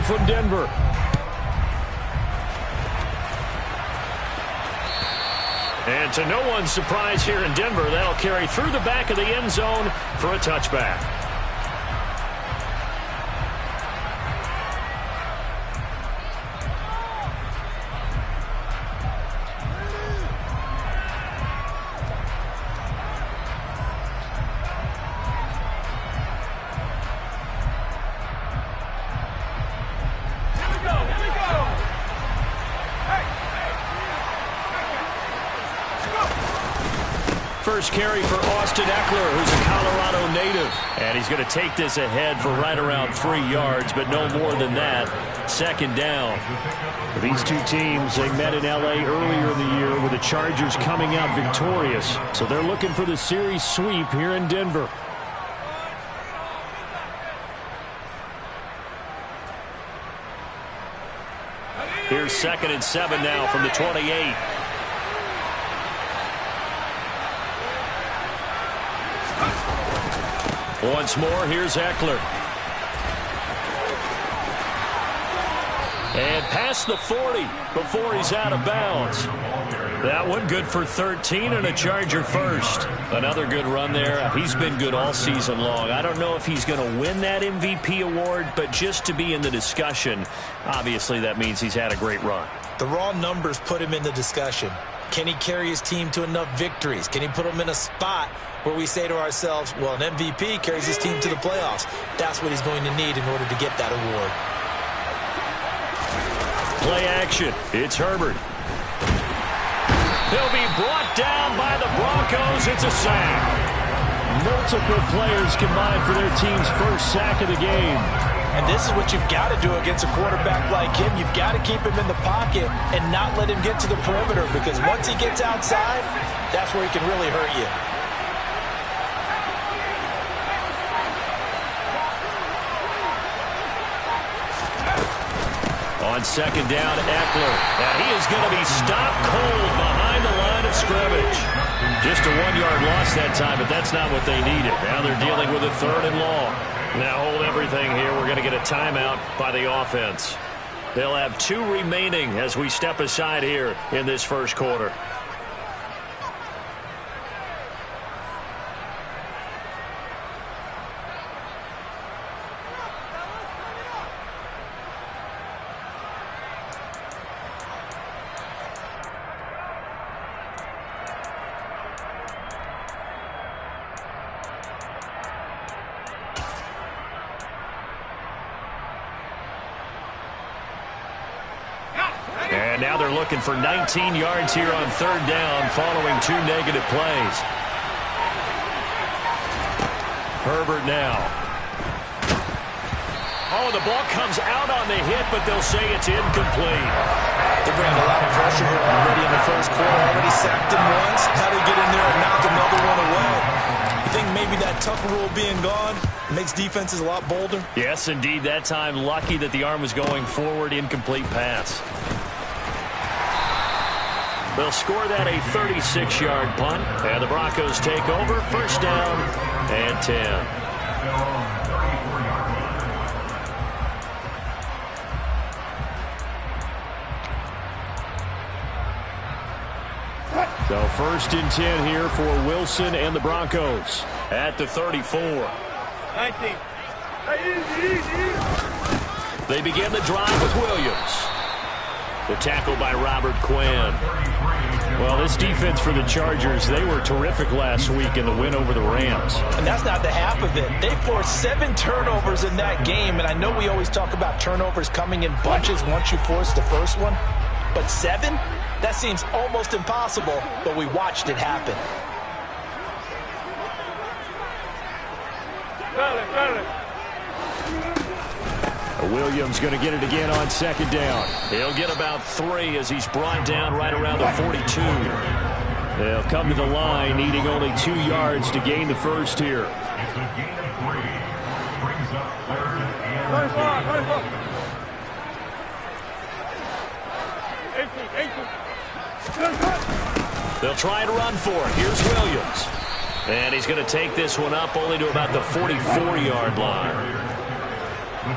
from Denver. And to no one's surprise here in Denver, that'll carry through the back of the end zone for a touchback. First carry for Austin Ekeler, who's a Colorado native. And he's going to take this ahead for right around 3 yards, but no more than that. Second down. These two teams, they met in L.A. earlier in the year with the Chargers coming out victorious. So they're looking for the series sweep here in Denver. Here's 2nd and 7 now from the 28. Once more, here's Ekeler. And past the 40 before he's out of bounds. That one good for 13 and a Charger first. Another good run there. He's been good all season long. I don't know if he's going to win that MVP award, but just to be in the discussion, obviously that means he's had a great run. The raw numbers put him in the discussion. Can he carry his team to enough victories? Can he put them in a spot where we say to ourselves, well, an MVP carries his team to the playoffs. That's what he's going to need in order to get that award. Play action. It's Herbert. He'll be brought down by the Broncos. It's a sack. Multiple players combined for their team's first sack of the game. And this is what you've got to do against a quarterback like him. You've got to keep him in the pocket and not let him get to the perimeter, because once he gets outside, that's where he can really hurt you. On second down, Ekeler. And he is going to be stopped cold behind the line of scrimmage. Just a 1-yard loss that time, but that's not what they needed. Now they're dealing with a 3rd and long. Now hold everything here. We're going to get a timeout by the offense. They'll have 2 remaining as we step aside here in this first quarter. And now they're looking for 19 yards here on 3rd down following 2 negative plays. Herbert now. Oh, the ball comes out on the hit, but they'll say it's incomplete. They're bringing a lot of pressure here already in the first quarter. Already sacked him once. How to get in there and knock another one away. You think maybe that Tucker rule being gone makes defenses a lot bolder? Yes, indeed. That time, lucky that the arm was going forward. Incomplete pass. They'll score that a 36-yard punt, and the Broncos take over. First down and 10. So 1st and 10 here for Wilson and the Broncos at the 34. 19. They begin the drive with Williams. The tackle by Robert Quinn. Well, this defense for the Chargers, they were terrific last week in the win over the Rams. And that's not the half of it. They forced 7 turnovers in that game, and I know we always talk about turnovers coming in bunches once you force the first one, but 7? That seems almost impossible, but we watched it happen. Williams going to get it again on 2nd down. He'll get about 3 as he's brought down right around the 42. They'll come to the line needing only 2 yards to gain the first here. They'll try and run for it. Here's Williams. And he's going to take this one up only to about the 44-yard line. Here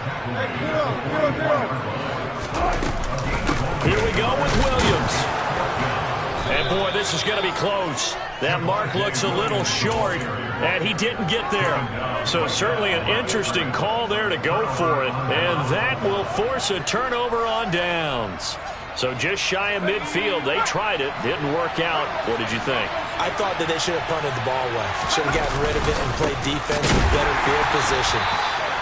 we go with Williams. And boy, this is going to be close. That mark looks a little short, and he didn't get there. So certainly an interesting call there to go for it. And that will force a turnover on downs. So just shy of midfield. They tried it. Didn't work out. What did you think? I thought that they should have punted the ball away. Should have gotten rid of it and played defense with better field position.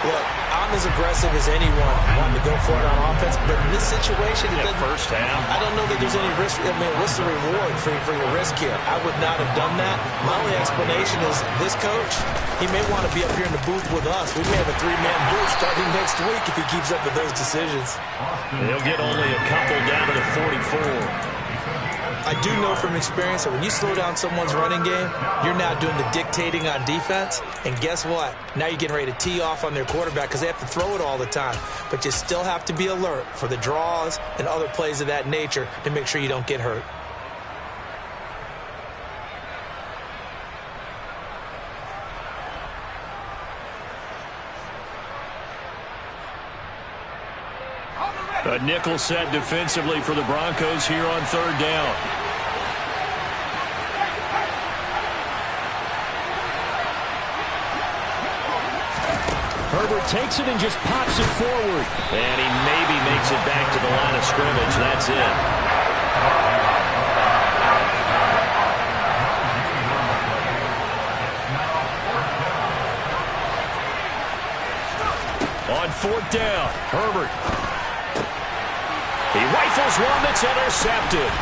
Look, I'm as aggressive as anyone wanting to go for it on offense, but in this situation, it doesn't. First half. I don't know that there's any risk. I mean, what's the reward for your risk here? I would not have done that. My only explanation is this coach, he may want to be up here in the booth with us. We may have a three-man booth starting next week if he keeps up with those decisions. He'll get only a couple down to the 44. I do know from experience that when you slow down someone's running game, you're now doing the dictating on defense. And guess what? Now you're getting ready to tee off on their quarterback because they have to throw it all the time. But you still have to be alert for the draws and other plays of that nature to make sure you don't get hurt. A nickel set defensively for the Broncos here on third down. Herbert takes it and just pops it forward. And he maybe makes it back to the line of scrimmage. That's it. On fourth down, Herbert. He rifles one that's intercepted.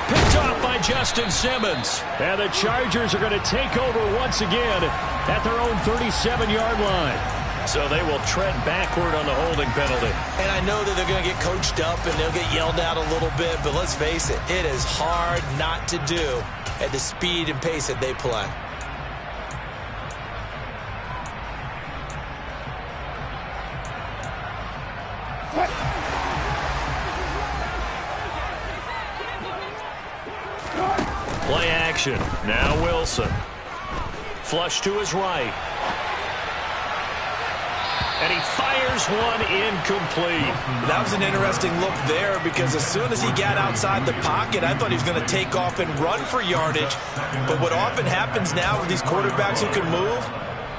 Picked off by Justin Simmons. And the Chargers are going to take over once again at their own 37-yard line. So they will tread backward on the holding penalty. And I know that they're going to get coached up and they'll get yelled at a little bit, but let's face it, it is hard not to do at the speed and pace that they play. Play action. Now Wilson. Flush to his right. And he fires one incomplete. That was an interesting look there because as soon as he got outside the pocket, I thought he was going to take off and run for yardage. But what often happens now with these quarterbacks who can move,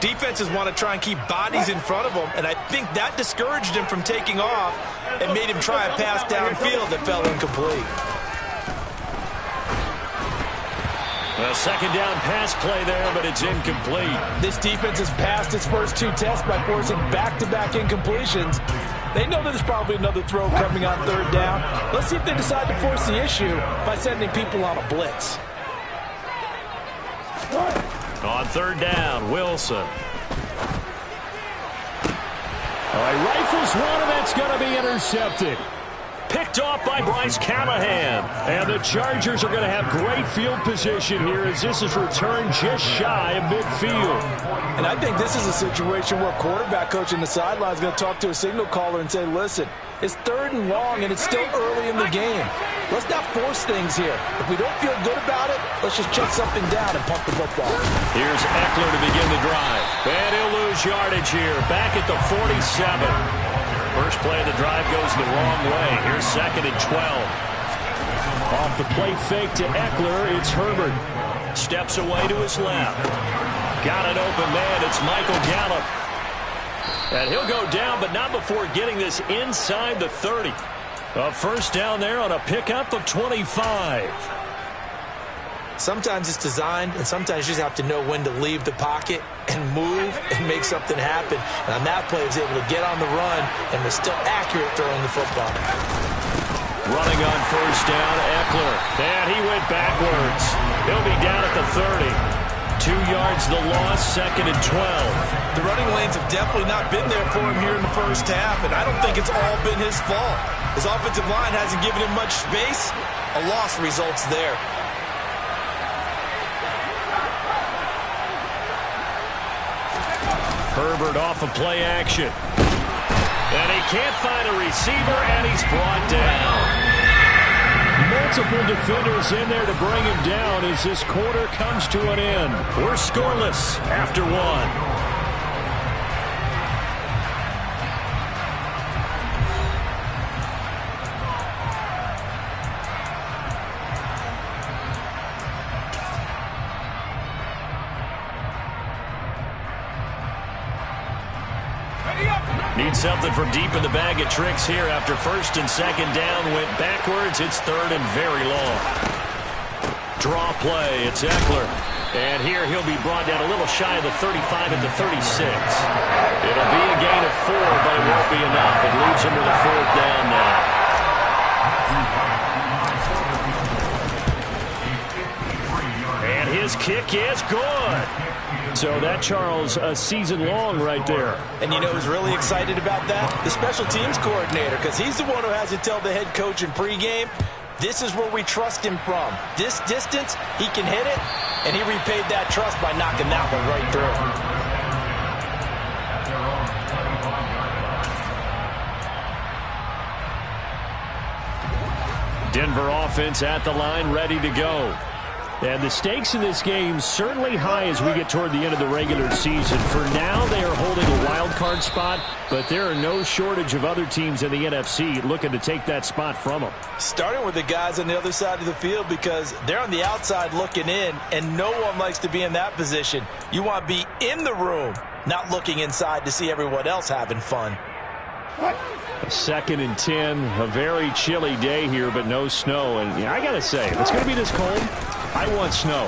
defenses want to try and keep bodies in front of them. And I think that discouraged him from taking off and made him try a pass downfield that fell incomplete. A second down pass play there, but it's incomplete. This defense has passed its first two tests by forcing back-to-back incompletions. They know that there's probably another throw coming on third down. Let's see if they decide to force the issue by sending people on a blitz. On third down, Wilson. He rifles one, and that's going to be intercepted. Picked off by Bryce Callahan. And the Chargers are going to have great field position here as this is returned just shy of midfield. And I think this is a situation where a quarterback coach in the sideline is going to talk to a signal caller and say, listen, it's third and long and it's still early in the game. Let's not force things here. If we don't feel good about it, let's just check something down and pump the football. Here's Eckler to begin the drive. And he'll lose yardage here. Back at the 47. First play of the drive goes the wrong way. Here's second and 12. Off the play fake to Eckler, it's Herbert. Steps away to his left. Got an open man, it's Michael Gallup. And he'll go down, but not before getting this inside the 30. A first down there on a pickup of 25. Sometimes it's designed, and sometimes you just have to know when to leave the pocket and move and make something happen. And on that play, he was able to get on the run and was still accurate throwing the football. Running on first down, Eckler. And he went backwards. He'll be down at the 30. 2 yards the loss, second and 12. The running lanes have definitely not been there for him here in the first half, and I don't think it's all been his fault. His offensive line hasn't given him much space. A loss results there. Herbert off of play action. And he can't find a receiver, and he's brought down. Multiple defenders in there to bring him down as this quarter comes to an end. We're scoreless after one. Need something from deep in the bag of tricks here after first and second down went backwards. It's third and very long. Draw play. It's Eckler. And here he'll be brought down a little shy of the 35 at the 36. It'll be a gain of 4, but it won't be enough. It leaves him with a fourth down now. And his kick is good. So that, Charles, a season long right there. And you know who's really excited about that? The special teams coordinator, because he's the one who has to tell the head coach in pregame, this is where we trust him from. This distance, he can hit it, and he repaid that trust by knocking that one right through. Denver offense at the line, ready to go. And the stakes in this game certainly high as we get toward the end of the regular season. For now, they are holding a wild card spot, but there are no shortage of other teams in the NFC looking to take that spot from them. Starting with the guys on the other side of the field because they're on the outside looking in, and no one likes to be in that position. You want to be in the room, not looking inside to see everyone else having fun. A 2nd and 10, a very chilly day here, but no snow. And I got to say, if it's going to be this cold, I want snow.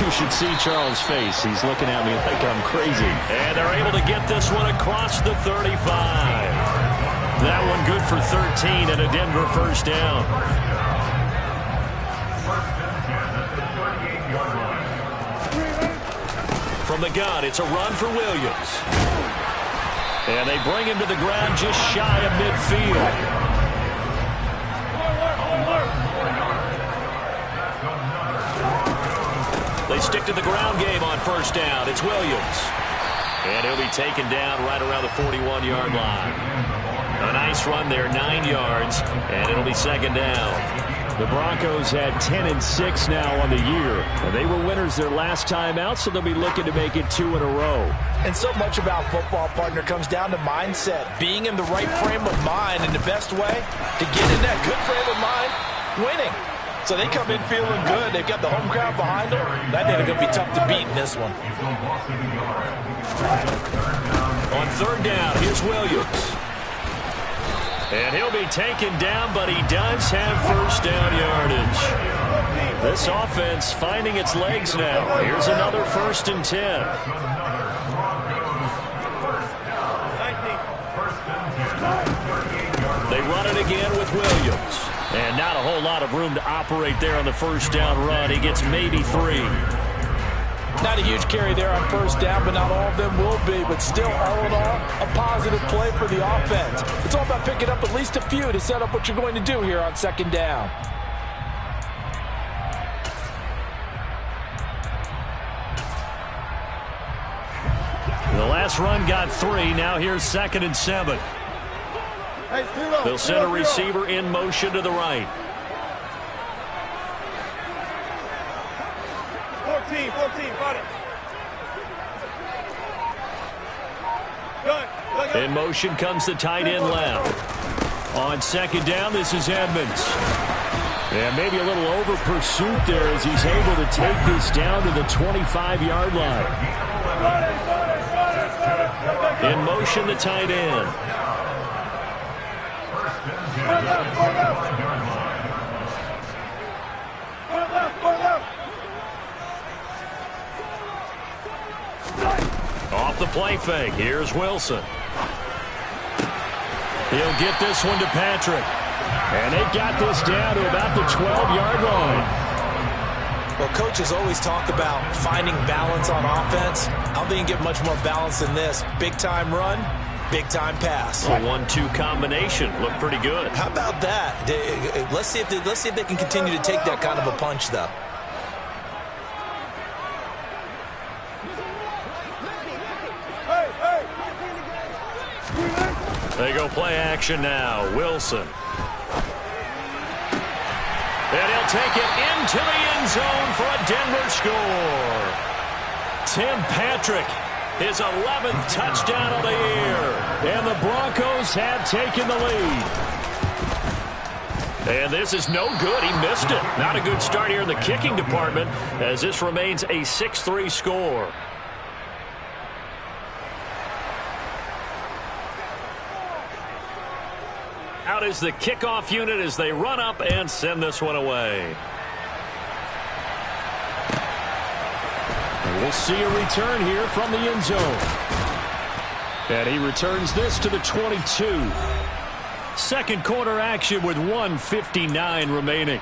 You should see Charles' face. He's looking at me like I'm crazy. And they're able to get this one across the 35. That one good for 13 and a Denver first down. From the gun, it's a run for Williams. And they bring him to the ground just shy of midfield. They stick to the ground game on first down. It's Williams. And he'll be taken down right around the 41-yard line. A nice run there, 9 yards, and it'll be second down. The Broncos had 10-6 now on the year. And they were winners their last time out, so they'll be looking to make it 2 in a row. And so much about football, partner, comes down to mindset. Being in the right frame of mind, and the best way to get in that good frame of mind, winning. So they come in feeling good. They've got the home crowd behind them. I think it's going to be tough to beat in this one. On third down, here's Williams. And he'll be taken down, but he does have first down yardage. This offense finding its legs now. Here's another 1st and 10. They run it again with Williams. And not a whole lot of room to operate there on the first down run. He gets maybe 3. Not a huge carry there on first down, but not all of them will be. But still, all in all, a positive play for the offense. It's all about picking up at least a few to set up what you're going to do here on second down. The last run got 3. Now here's 2nd and 7. They'll send a receiver in motion to the right. 14, got it. In motion comes the tight end left. On second down, this is Edmonds. And maybe a little over pursuit there as he's able to take this down to the 25-yard line. In motion, the tight end. Off the play fake. Here's Wilson. He'll get this one to Patrick. And they've got this down to about the 12-yard line. Well, coaches always talk about finding balance on offense. I don't think you can get much more balance than this. Big-time run, big-time pass. A 1-2 combination. Looked pretty good. How about that? Let's see if they can continue to take that kind of a punch, though. They go play action now. Wilson. And he'll take it into the end zone for a Denver score. Tim Patrick, his 11th touchdown of the year. And the Broncos have taken the lead. And this is no good. He missed it. Not a good start here in the kicking department as this remains a 6-3 score. out is the kickoff unit as they run up and send this one away. And we'll see a return here from the end zone. And he returns this to the 22. Second quarter action with 1:59 remaining.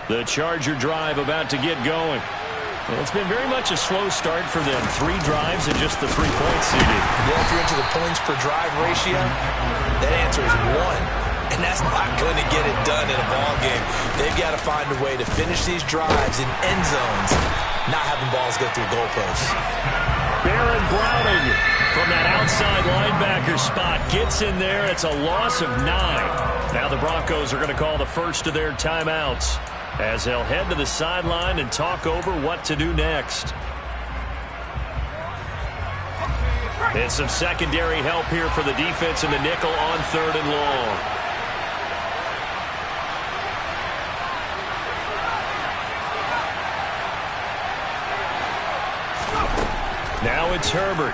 The Charger drive about to get going. Well, it's been very much a slow start for them. 3 drives and just the 3 points CD. Yeah, if you're into the points per drive ratio, that answer is 1. And that's not going to get it done in a ball game. They've got to find a way to finish these drives in end zones, not having balls go through goalposts. Baron Browning from that outside linebacker spot gets in there. It's a loss of 9. Now the Broncos are going to call the first of their timeouts as they'll head to the sideline and talk over what to do next. It's some secondary help here for the defense in the nickel on 3rd and long. Now it's Herbert.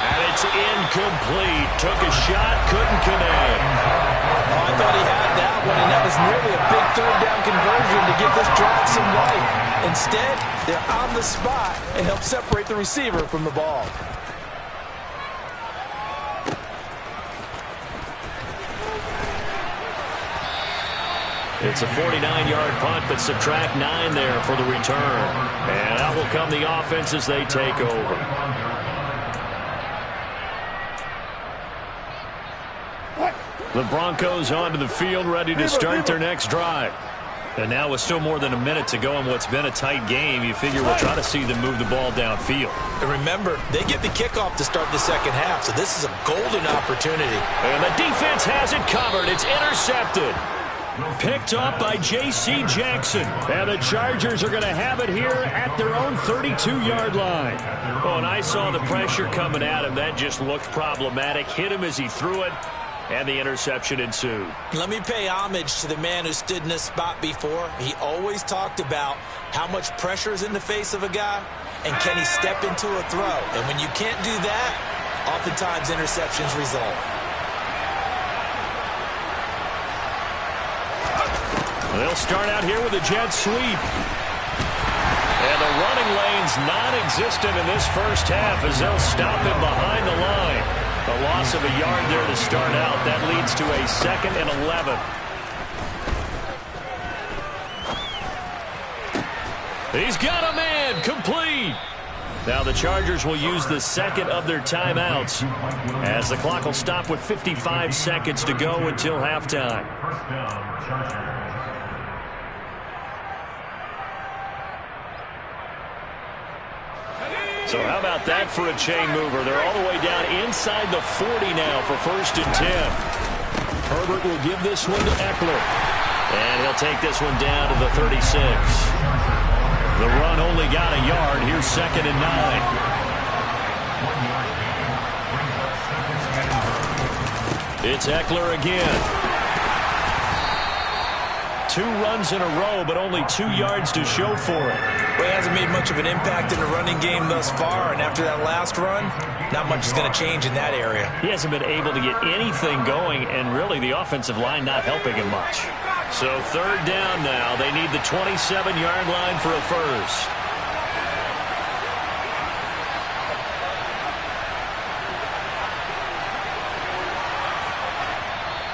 And it's incomplete. Took a shot, couldn't connect. I thought he had that one, and that was nearly a big 3rd down conversion to give this drive some life. Instead, they're on the spot and help separate the receiver from the ball. It's a 49-yard punt, but subtract 9 there for the return. And out will come the offense as they take over. The Broncos onto the field, ready to start their next drive. And now with still more than a minute to go in what's been a tight game, you figure we'll try to see them move the ball downfield. And remember, they get the kickoff to start the second half, so this is a golden opportunity. And the defense has it covered. It's intercepted. Picked up by J.C. Jackson. And the Chargers are going to have it here at their own 32-yard line. Oh, and I saw the pressure coming at him. That just looked problematic. Hit him as he threw it. And the interception ensued. Let me pay homage to the man who stood in this spot before. He always talked about how much pressure is in the face of a guy, and can he step into a throw. And when you can't do that, oftentimes interceptions result. They'll start out here with a jet sweep. And the running lane's non-existent in this first half as they'll stop him behind the line. A loss of a yard there to start out. That leads to a 2nd and 11. He's got a man. Complete. Now the Chargers will use the second of their timeouts as the clock will stop with 55 seconds to go until halftime. So how about that for a chain mover? They're all the way down inside the 40 now for 1st and 10. Herbert will give this one to Eckler. And he'll take this one down to the 36. The run only got a yard. Here's 2nd and 9. It's Eckler again. 2 runs in a row, but only 2 yards to show for it. Well, he hasn't made much of an impact in the running game thus far, and after that last run, not much is going to change in that area. He hasn't been able to get anything going, and really the offensive line not helping him much. So 3rd down now. They need the 27-yard line for a first.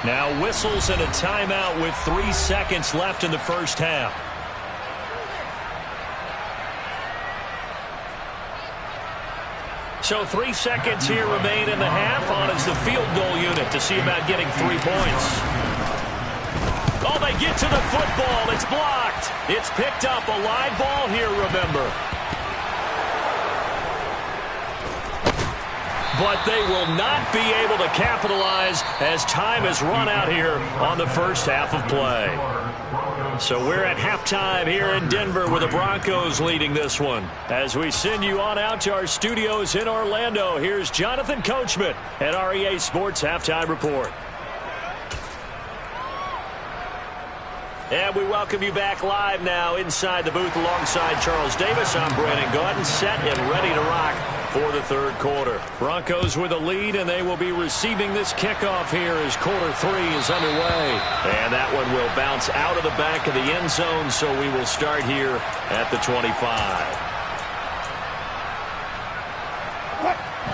Now whistles and a timeout with 3 seconds left in the first half. So 3 seconds here remain in the half. On is the field goal unit to see about getting 3 points. Oh, they get to the football. It's blocked. It's picked up. A live ball here, remember. but they will not be able to capitalize as time has run out here on the first half of play. So we're at halftime here in Denver with the Broncos leading this one. As we send you on out to our studios in Orlando, here's Jonathan Coachman at REA Sports Halftime Report. And we welcome you back live now inside the booth alongside Charles Davis. I'm Brandon Gaudin, set and ready to rock for the third quarter. Broncos with a lead, and they will be receiving this kickoff here as quarter 3 is underway. And that one will bounce out of the back of the end zone, so we will start here at the 25.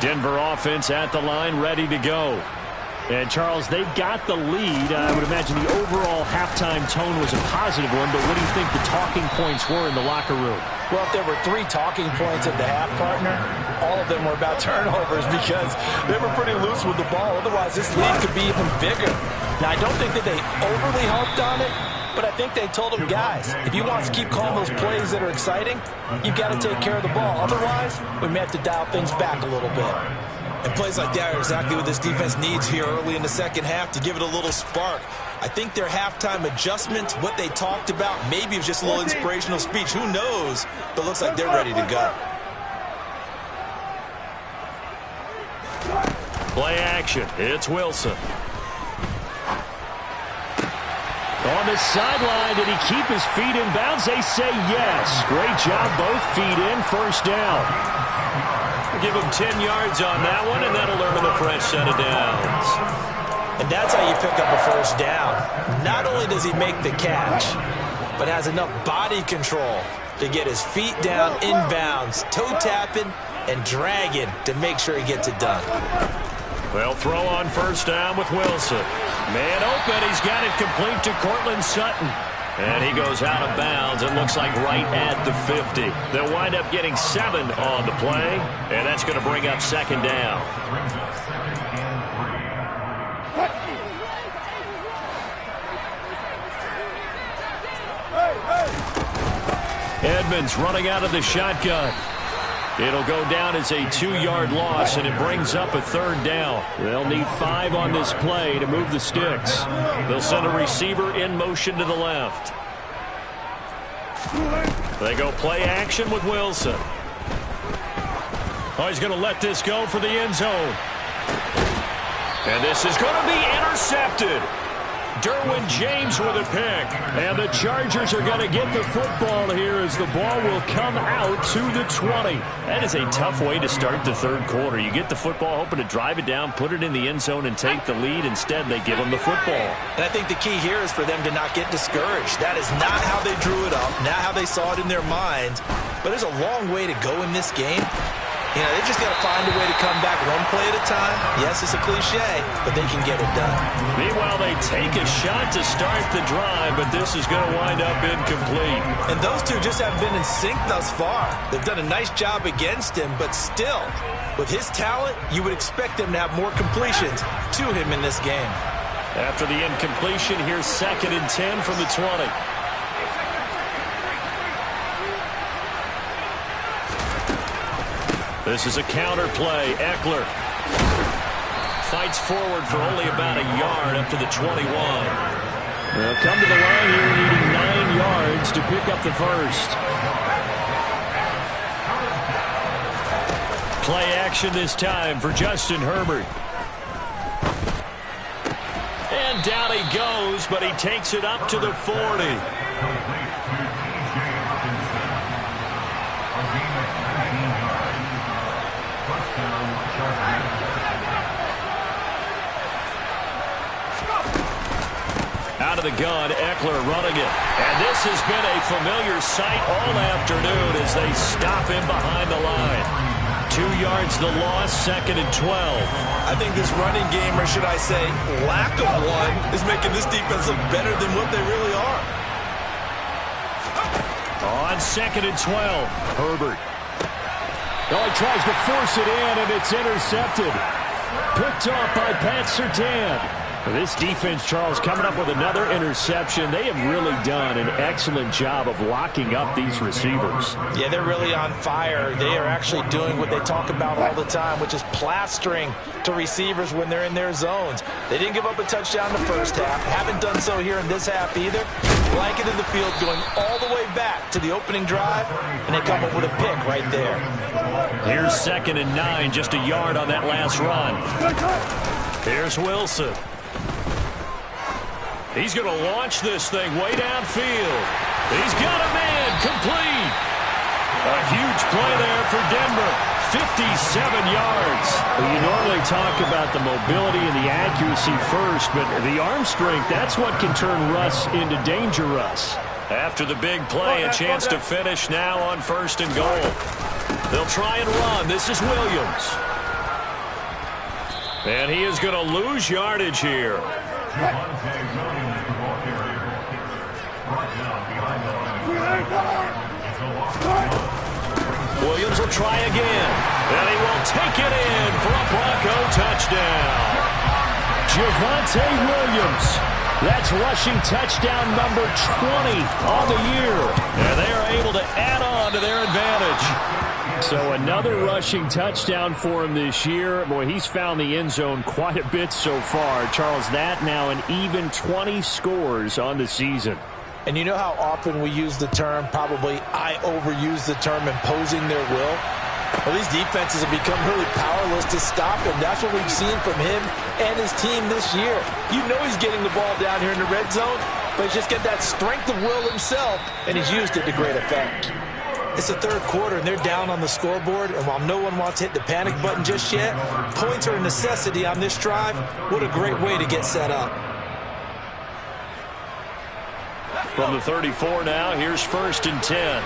Denver offense at the line, ready to go. And, Charles, they've got the lead. I would imagine the overall halftime tone was a positive one, but what do you think the talking points were in the locker room? Well, if there were 3 talking points at the half, partner, all of them were about turnovers because they were pretty loose with the ball. Otherwise, this lead could be even bigger. Now, I don't think that they overly harped on it, but I think they told them, guys, if you want to keep calling those plays that are exciting, you've got to take care of the ball. Otherwise, we may have to dial things back a little bit. And plays like that are exactly what this defense needs here early in the second half to give it a little spark. I think their halftime adjustments, what they talked about, maybe it was just a little inspirational speech. Who knows? But it looks like they're ready to go. Play action. It's Wilson. On the sideline, did he keep his feet in bounds? They say yes. Great job, both feet in, first down. Give him 10 yards on that one, and that'll earn him a fresh set of downs. And that's how you pick up a first down. Not only does he make the catch, but has enough body control to get his feet down inbounds, toe tapping and dragging to make sure he gets it done. Well, throw on first down with Wilson. Man open, he's got it complete to Cortland Sutton. And he goes out of bounds, it looks like right at the 50. They'll wind up getting 7 on the play, and that's going to bring up second down. Edmonds running out of the shotgun. It'll go down as a 2-yard loss, and it brings up a third down. They'll need 5 on this play to move the sticks. They'll send a receiver in motion to the left. They go play action with Wilson. Oh, he's going to let this go for the end zone. And this is going to be intercepted. Derwin James with a pick. And the Chargers are going to get the football here as the ball will come out to the 20. That is a tough way to start the third quarter. You get the football, hoping to drive it down, put it in the end zone, and take the lead. Instead, they give them the football. And I think the key here is for them to not get discouraged. That is not how they drew it up, not how they saw it in their mind. But there's a long way to go in this game. You know, they just got to find a way to come back one play at a time. Yes, it's a cliche, but they can get it done. Meanwhile, they take a shot to start the drive, but this is going to wind up incomplete. And those two just haven't been in sync thus far. They've done a nice job against him, but still, with his talent, you would expect them to have more completions to him in this game. After the incompletion, here's 2nd and 10 from the 20. This is a counter play. Eckler fights forward for only about a yard up to the 21. They'll come to the line here needing 9 yards to pick up the first. Play action this time for Justin Herbert. And down he goes, but he takes it up to the 40. Out of the gun, Eckler running it. And this has been a familiar sight all afternoon as they stop him behind the line. 2 yards the loss, 2nd and 12. I think this running game, or should I say lack of one, is making this defense look better than what they really are. On 2nd and 12, Herbert. Oh, he tries to force it in, and it's intercepted. Picked off by Pat Surtain. This defense, Charles, coming up with another interception. They have really done an excellent job of locking up these receivers. Yeah, they're really on fire. They are actually doing what they talk about all the time, which is plastering to receivers when they're in their zones. They didn't give up a touchdown in the first half. Haven't done so here in this half either. Blanketed the field, going all the way back to the opening drive, and they come up with a pick right there. Here's 2nd and 9, just a yard on that last run. Here's Wilson. He's going to launch this thing way downfield. He's got a man complete. A huge play there for Denver. 57 yards. Well, you normally talk about the mobility and the accuracy first, but the arm strength, that's what can turn Russ into Danger Russ. After the big play, a chance to finish now on 1st and goal. They'll try and run. This is Williams. And he is going to lose yardage here. Williams will try again. And he will take it in for a Bronco touchdown. Javonte Williams. That's rushing touchdown number 20 on the year. And they are able to add on to their advantage. So another rushing touchdown for him this year. Boy, he's found the end zone quite a bit so far. Charles, that now an even 20 scores on the season. And you know how often we use the term, probably I overuse the term, imposing their will? Well, these defenses have become really powerless to stop him. That's what we've seen from him and his team this year. You know he's getting the ball down here in the red zone, but he's just got that strength of will himself, and he's used it to great effect. It's the third quarter, and they're down on the scoreboard, and while no one wants to hit the panic button just yet, points are a necessity on this drive. What a great way to get set up. From the 34 now, here's 1st and 10.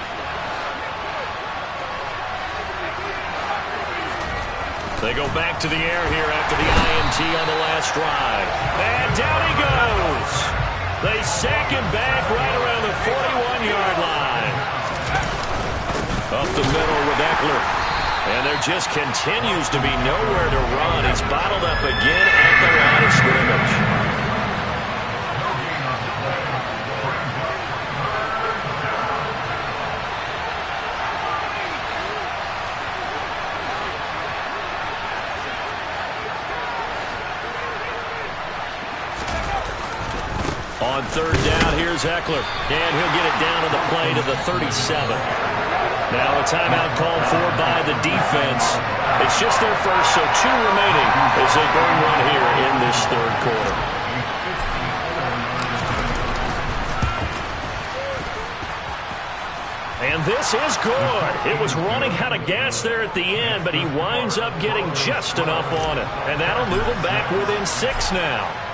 They go back to the air here after the INT on the last drive. And down he goes. They sack him back right around the 41-yard line. Up the middle with Eckler. And there just continues to be nowhere to run. He's bottled up again at the line of scrimmage. On 3rd down, here's Eckler. And he'll get it down on the play to the 37. Now a timeout called for by the defense. It's just their first, so 2 remaining as they burn one here in this 3rd quarter. And this is good. It was running out of gas there at the end, but he winds up getting just enough on it. And that'll move him back within 6 now.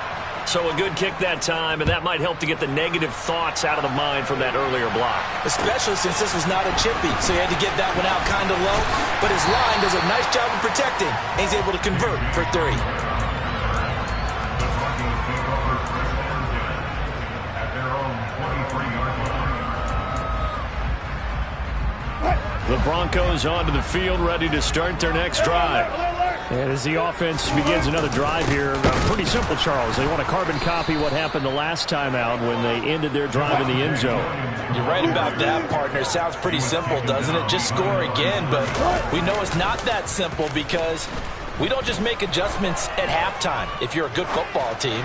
So a good kick that time, and that might help to get the negative thoughts out of the mind from that earlier block. Especially since this was not a chippy, so he had to get that one out kind of low. But his line does a nice job of protecting, and he's able to convert for 3. The Broncos onto the field, ready to start their next drive. And as the offense begins another drive here, pretty simple, Charles. They want to carbon copy what happened the last time out when they ended their drive in the end zone. You're right about that, partner. It sounds pretty simple, doesn't it? Just score again, but we know it's not that simple because we don't just make adjustments at halftime if you're a good football team.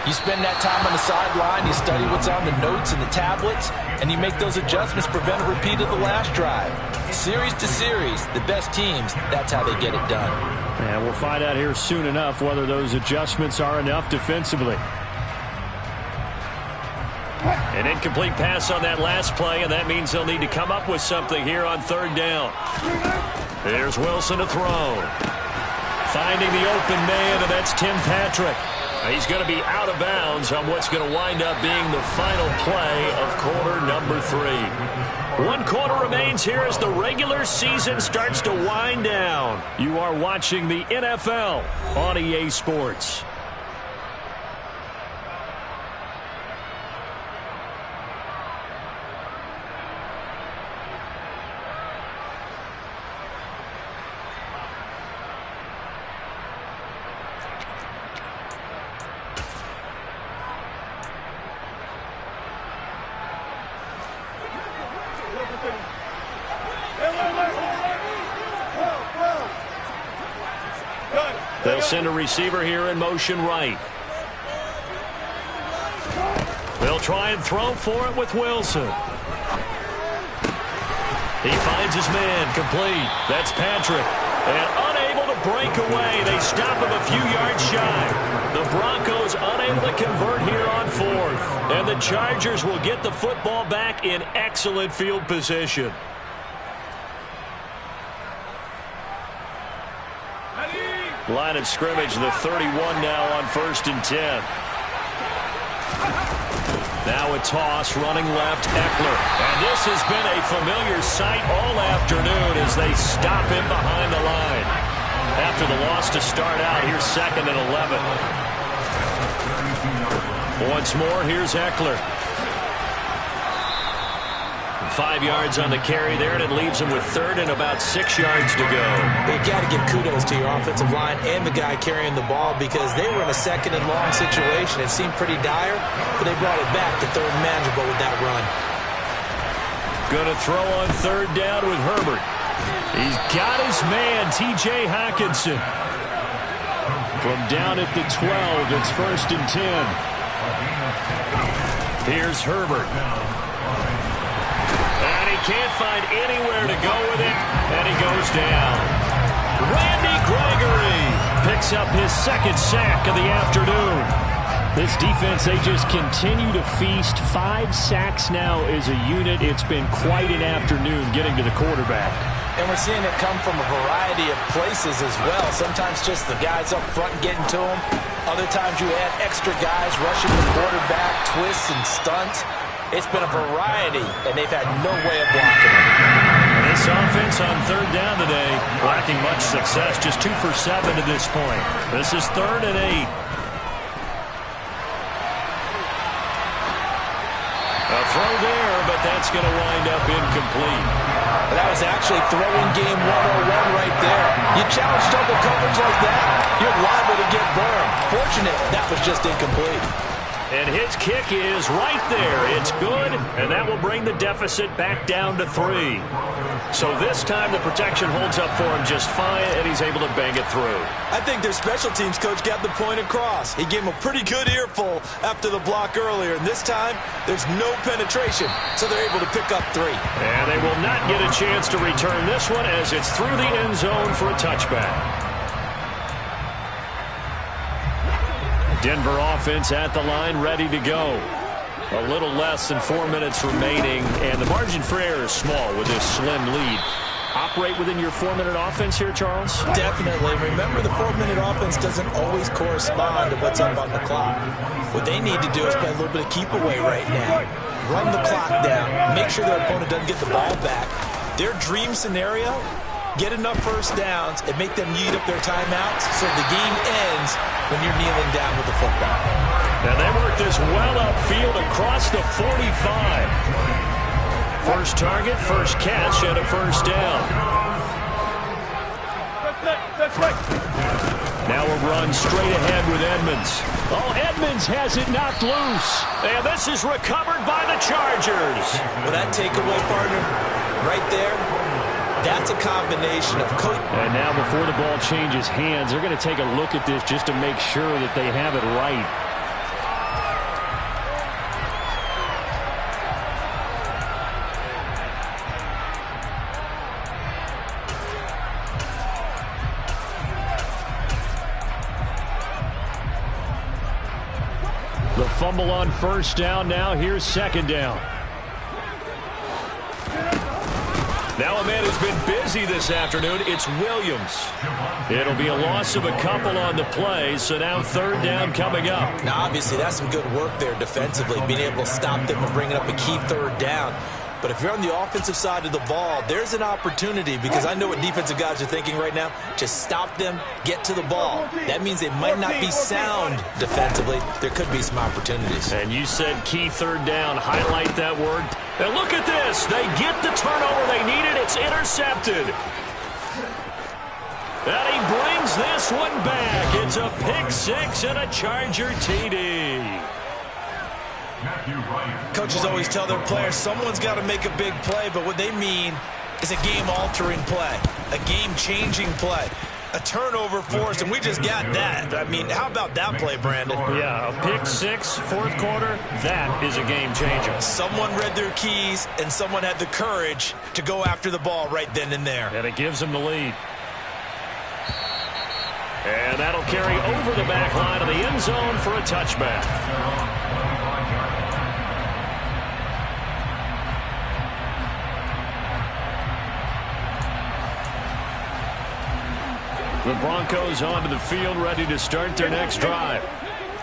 You spend that time on the sideline, you study what's on the notes and the tablets, and you make those adjustments, prevent a repeat of the last drive. Series to series, the best teams, that's how they get it done. And we'll find out here soon enough whether those adjustments are enough defensively. An incomplete pass on that last play, and that means they'll need to come up with something here on 3rd down. There's Wilson to throw. Finding the open man, and that's Tim Patrick. He's going to be out of bounds on what's going to wind up being the final play of quarter number 3. 1 quarter remains here as the regular season starts to wind down. You are watching the NFL on EA Sports. send a receiver here in motion right. They'll try and throw for it with Wilson. He finds his man, complete. That's Patrick. And unable to break away. They stop him a few yards shy. The Broncos unable to convert here on fourth. And the Chargers will get the football back in excellent field position. Line of scrimmage, the 31 now on 1st and 10. Now a toss, running left, Eckler. And this has been a familiar sight all afternoon as they stop him behind the line. After the loss to start out, here's 2nd and 11. Once more, here's Eckler. 5 yards on the carry there, and it leaves him with 3rd and about 6 yards to go. You got to give kudos to your offensive line and the guy carrying the ball because they were in a 2nd and long situation. It seemed pretty dire, but they brought it back to 3rd and manageable with that run. Going to throw on 3rd down with Herbert. He's got his man, T.J. Hockenson. From down at the 12, it's 1st and 10. Here's Herbert. Can't find anywhere to go with it, and he goes down. Randy Gregory picks up his 2nd sack of the afternoon. This defense, they just continue to feast. 5 sacks now as a unit. It's been quite an afternoon getting to the quarterback. And we're seeing it come from a variety of places as well. Sometimes just the guys up front getting to him. Other times you add extra guys rushing the quarterback, twists and stunts. It's been a variety, and they've had no way of blocking it. This offense on 3rd down today, lacking much success, just 2 for 7 to this point. This is 3rd and 8. A throw there, but that's going to wind up incomplete. That was actually throwing game 101 right there. You challenge double coverage like that, you're liable to get burned. Fortunate, that was just incomplete. And his kick is right there. It's good, and that will bring the deficit back down to 3. So this time the protection holds up for him just fine, and he's able to bang it through. I think their special teams coach got the point across. He gave him a pretty good earful after the block earlier, and this time there's no penetration, so they're able to pick up 3. And they will not get a chance to return this one as it's through the end zone for a touchback. Denver offense at the line, ready to go. A little less than 4 minutes remaining, and the margin for error is small with this slim lead. Operate within your 4-minute offense here, Charles? Definitely. Remember, the 4-minute offense doesn't always correspond to what's up on the clock. What they need to do is play a little bit of keep away right now. Run the clock down. Make sure their opponent doesn't get the ball back. Their dream scenario, get enough first downs and make them eat up their timeouts so the game ends when you're kneeling down with the football. And they work this well upfield across the 45. First target, first catch, and a first down. That's right. Now a run straight ahead with Edmonds. Oh, Edmonds has it knocked loose. And this is recovered by the Chargers. Well, that takeaway, partner, right there, that's a combination of coach. And now before the ball changes hands, they're going to take a look at this just to make sure that they have it right. The fumble on first down. Now here's second down. Now a man who's been busy this afternoon, it's Williams. It'll be a loss of a couple on the play, so now third down coming up. Now, obviously, that's some good work there defensively, being able to stop them and bringing up a key third down. But if you're on the offensive side of the ball, there's an opportunity, because I know what defensive guys are thinking right now. Just stop them, get to the ball. That means they might not be sound defensively. There could be some opportunities. And you said key third down. Highlight that word. And look at this. They get the turnover they needed. It's intercepted. And he brings this one back. It's a pick six and a Charger TD. Coaches always tell their players someone's got to make a big play, but what they mean is a game-altering play, a game-changing play. a turnover forced, and we just got that. I mean, how about that play, Brandon? Yeah, a pick six, fourth quarter, that is a game changer. Someone read their keys, and someone had the courage to go after the ball right then and there. And it gives them the lead. And that'll carry over the back line of the end zone for a touchback. The Broncos onto the field, ready to start their next drive.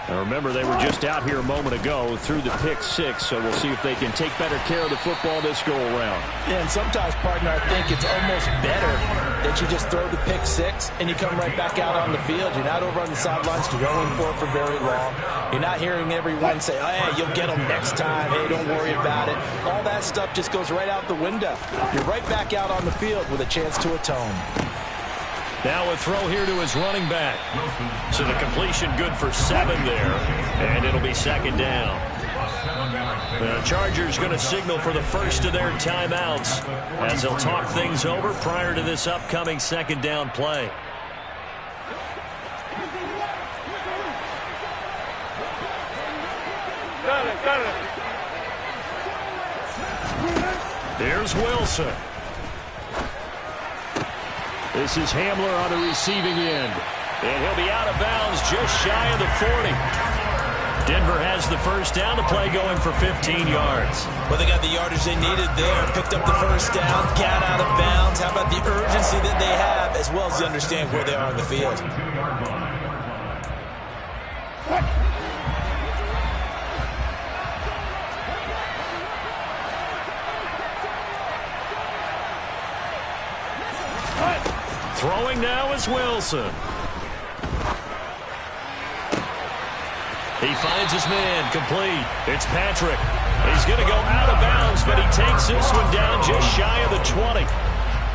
Now remember, they were just out here a moment ago through the pick six, so we'll see if they can take better care of the football this go-around. Yeah, and sometimes, partner, I think it's almost better that you just throw the pick six and you come right back out on the field. You're not over on the sidelines going for very long. You're not hearing everyone say, oh, hey, you'll get them next time. Hey, don't worry about it. All that stuff just goes right out the window. You're right back out on the field with a chance to atone. Now a throw here to his running back. So the completion good for 7 there, and it'll be second down. The Chargers going to signal for the first of their timeouts as they'll talk things over prior to this upcoming second down play. Here's Wilson. This is Hamler on the receiving end. And he'll be out of bounds just shy of the 40. Denver has the first down. The play going for 15 yards. Well, they got the yardage they needed there. Picked up the first down, got out of bounds. How about the urgency that they have, as well as they understand where they are on the field? Throwing now is Wilson. He finds his man, complete. It's Patrick. He's going to go out of bounds, but he takes this one down just shy of the 20.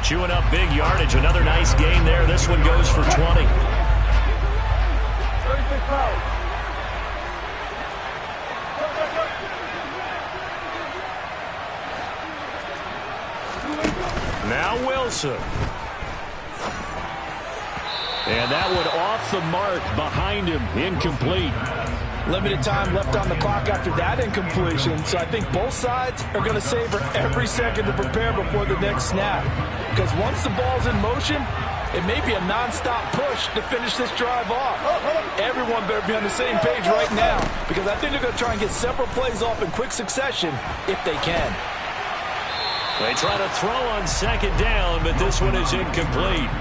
Chewing up big yardage. Another nice gain there. This one goes for 20. Now Wilson. And that one off the mark behind him, incomplete. Limited time left on the clock after that incompletion, so I think both sides are going to savor every second to prepare before the next snap. Because once the ball's in motion, it may be a nonstop push to finish this drive off. Everyone better be on the same page right now, because I think they're going to try and get several plays off in quick succession if they can. They try to throw on second down, but this one is incomplete.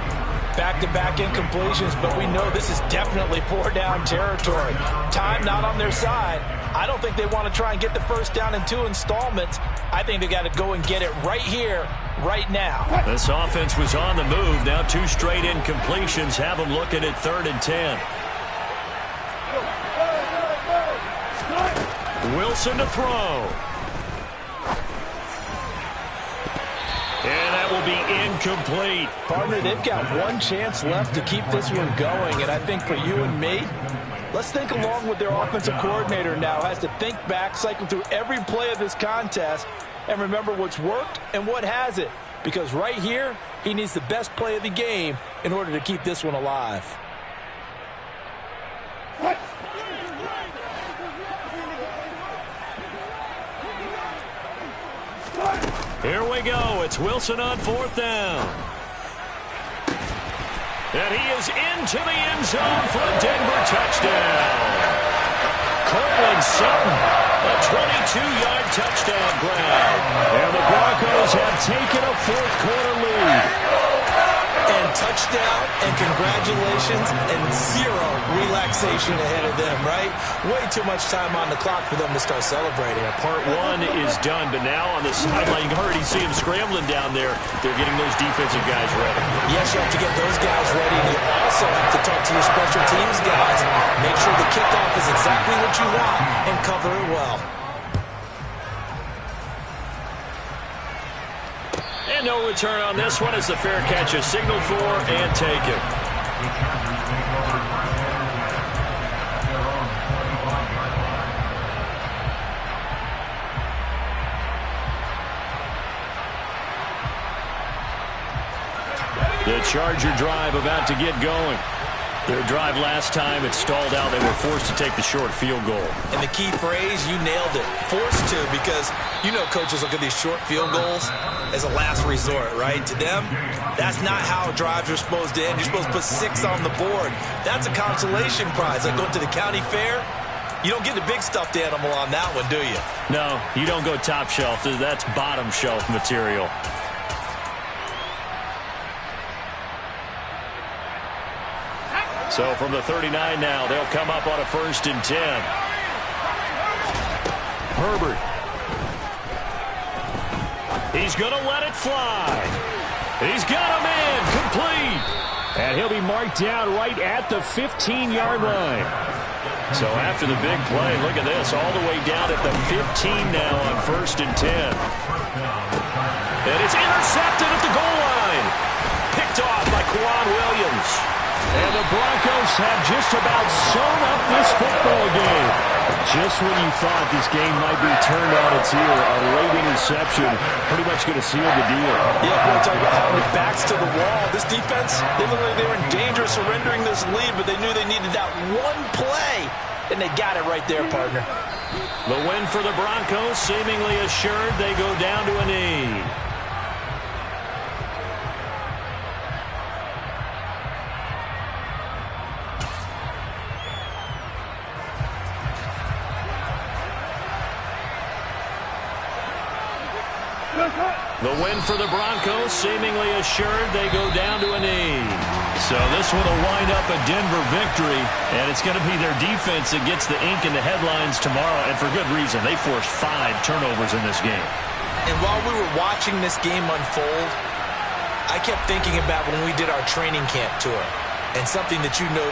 Back-to-back incompletions, but we know this is definitely four-down territory. Time not on their side. I don't think they want to try and get the first down in 2 installments. I think they got to go and get it right here, right now. This offense was on the move. Now 2 straight incompletions have them looking at 3rd and 10. Wilson to throw. And that will be incomplete. Partner, they've got one chance left to keep this one going, and I think for you and me, let's think along with their offensive coordinator now. Has to think back, cycle through every play of this contest, and remember what's worked and what hasn't. Because right here, he needs the best play of the game in order to keep this one alive. Here we go. It's Wilson on 4th down. And he is into the end zone for a Denver touchdown. Courtland Sutton, a 22-yard touchdown grab. And the Broncos have taken a 4th quarter lead. And touchdown and congratulations and 0 relaxation ahead of them, right? Way too much time on the clock for them to start celebrating. Part 1 is done, but now on the sideline, you already see him scrambling down there. They're getting those defensive guys ready. Yes, you have to get those guys ready, and you also have to talk to your special teams guys. Make sure the kickoff is exactly what you want and cover it well. And no return on this one as the fair catch is signaled for and taken. The The Charger drive about to get going. Their drive last time, it stalled out. They were forced to take the short field goal. And the key phrase, you nailed it. Forced to, because you know coaches look at these short field goals as a last resort, right? To them, that's not how drives are supposed to end. You're supposed to put 6 on the board. That's a consolation prize. Like going to the county fair, you don't get the big stuffed animal on that one, do you? No, you don't go top shelf. That's bottom shelf material. So from the 39 now, they'll come up on a 1st and 10. Herbert. He's going to let it fly. He's got a man complete. And he'll be marked down right at the 15-yard line. So after the big play, look at this, all the way down at the 15 now on 1st and 10. And it's intercepted at the goal line. Picked off by Kwan Williams. And the Broncos have just about sewn up this football game. Just when you thought this game might be turned on its ear, a late interception pretty much going to seal the deal. Yeah, boy, talk about having their backs to the wall. This defense, they looked like they were in danger of surrendering this lead, but they knew they needed that one play, and they got it right there, partner. The win for the Broncos, seemingly assured. They go down to a knee. The win for the Broncos, seemingly assured. They go down to a knee. So this one will wind up a Denver victory, and it's going to be their defense that gets the ink in the headlines tomorrow, and for good reason. They forced 5 turnovers in this game. And while we were watching this game unfold, I kept thinking about when we did our training camp tour, and something that you noticed